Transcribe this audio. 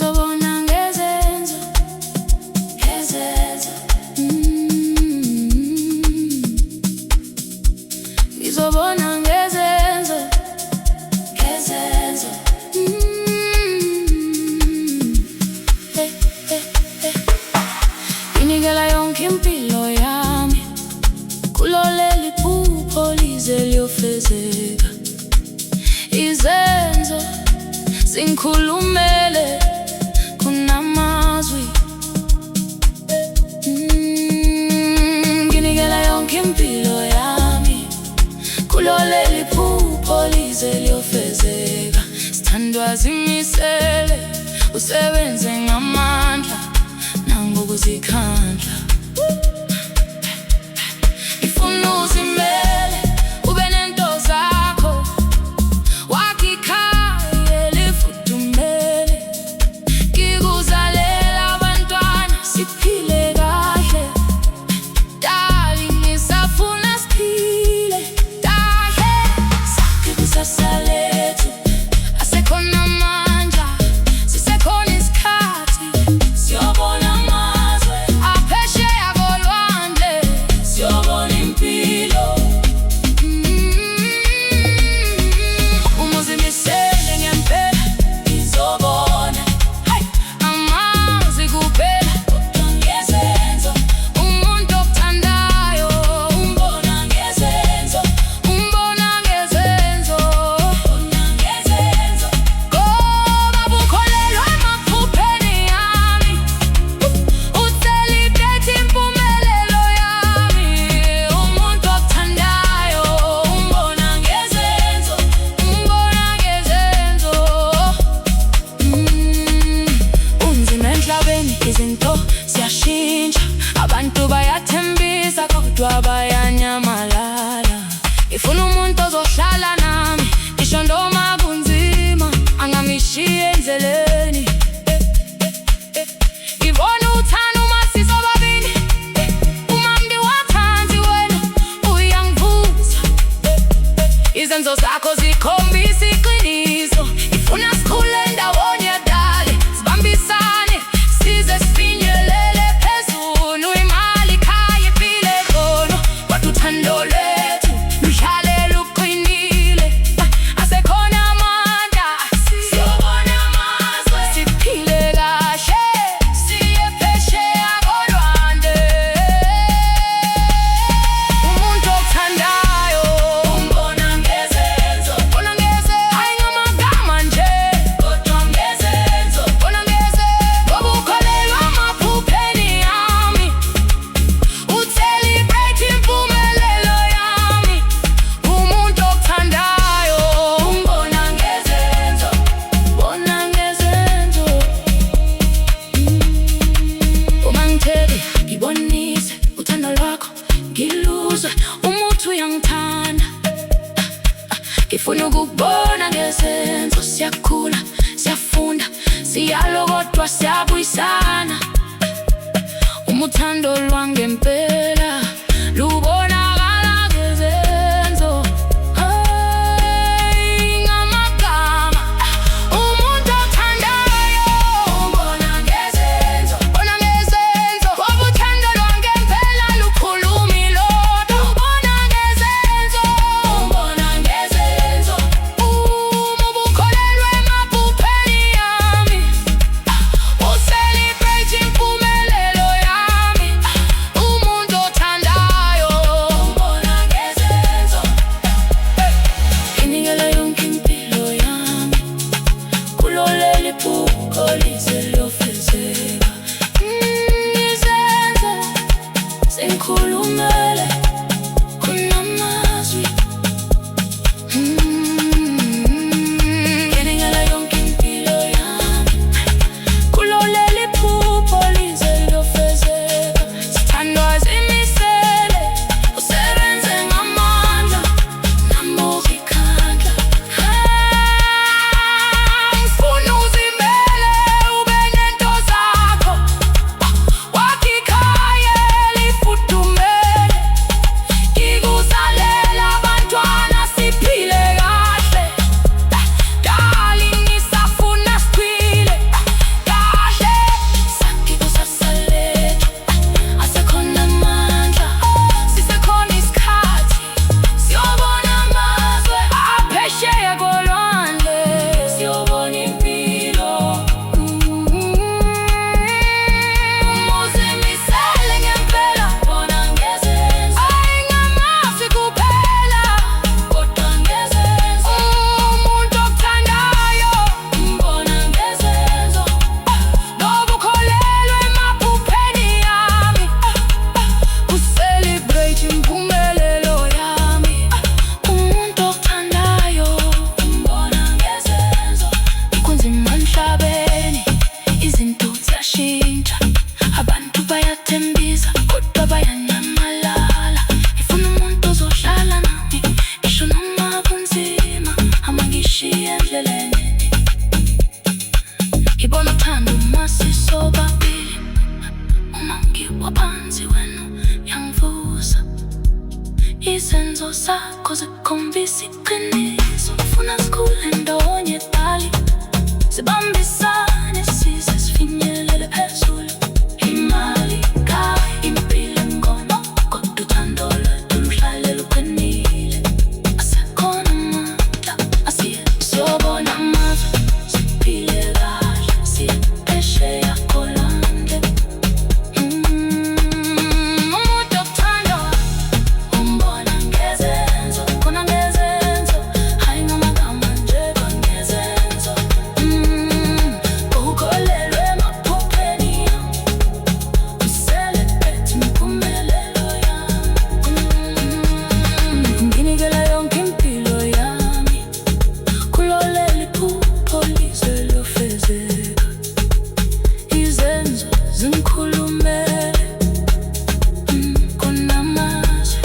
ngizobona ngezenzo, ngezenzo. Ngizobona ngezenzo, ngezenzo. Nginikela yonke impilo yami kulo leli phupho lize liyofezeka. Izenzo zingikhulumele kunamazwi. Nginikela yonke impilo yami kulo leli phupho lize liyofezeka. Sithandwa zimisele, usebenze ngamandla nangokuzikhandla. Ngifuna uzimele, ube nento zakho, wakhe ikhaya lifudumele. Ngikuzalela abantwana siphile kahle. Dali ngisafuna siphile kahle. Sakhe kusasa lethu asekhona amandla, sisekhona isikhathi. Siyobona amazwe aphesheya kolwandle, siyobona impilo. Uma uzimisele ngempela ngizobona amazwi kuphela, kodwa ngezenzo. Umuntu okuthandayo umbona ngezenzo, umbona ngezenzo, umbona ngezenzo. Ngoba ukholelwa emaphupheni yami, u-celebrate impumelelo yami. Umuntu okuthandayo umbona ngezenzo, umbona ngezenzo. Unzima emhlabeni, izinto ziyashintsha, abantu bayathembisa kodwa bayanyamalala. Ngifuna umuntu ozohlala nami ngisho noma kunzima, angangishiya endleleni. Ngibona uthando uma sisobabili, uma ngiwathanzi wena uyangivusa. Izenzo zakho zikhombisa iqiniso. Ngifuna sikhule ndawonye dali, sibambisane size sifinyelele phezulu. Imali, ikhaya, impilo engcono, kodwa uthando lwethu luhlale luqinile. Asekhona amandla, siyobona amazwe, siphile kahle, siye phesheya kolwandle. Umuntu okuthandayo umbona ngezenzo, umbona ngezenzo. Hayi ngamagama nje, kodwa ngezenzo, umbona ngezenzo. Ngoba ukholelwa emaphupheni yami, u-celebrate impumelelo yami. Umuntu okuthandayo umbona ngezenzo, umbona ngezenzo. Uma ngitheli ngibonise uthando lwakho, ngiluzwe umuthi uyangithanda. Ngifuna ukukubona ngezenzo, siyakhula, siyafunda, siyalokodwa, siyabuyisana. Uma uthando lwangempela lubonakala ngezenzo. Hayi ngamagama, umuntu okuthandayo umbona ngezenzo, umbona ngezenzo. Ngoba uthando lwangempela lukhuluma ilodwa, umbona ngezenzo, umbona ngezenzo. Uma ubukholelwa emaphupheni yami, u-celebrate impumelelo yami. Umuntu othandayo izenzo zakho zikhombisa iqiniso. Ufuna sikhule ndawonye dali, sibambisane size sifinyelele phezulu. Imali, ikhaya, impilo, ingoma, kodwa uthando lwethu luhlale luqinile. Asekhona amandla, asiye siyobona amazwe, siphile kahle, siye phesheya kolwandle. Umuntu okuthandayo umbona ngezenzo, khona ngezenzo, hhayi ngamagama nje kwangezenzo. Ukholelwe emaphupheni yami, u-celebrate impumelelo yami. Nginikela yonke impilo yami kulo leli phupho lize lofezeka. Izenzo zingikhulumele kunamazwi.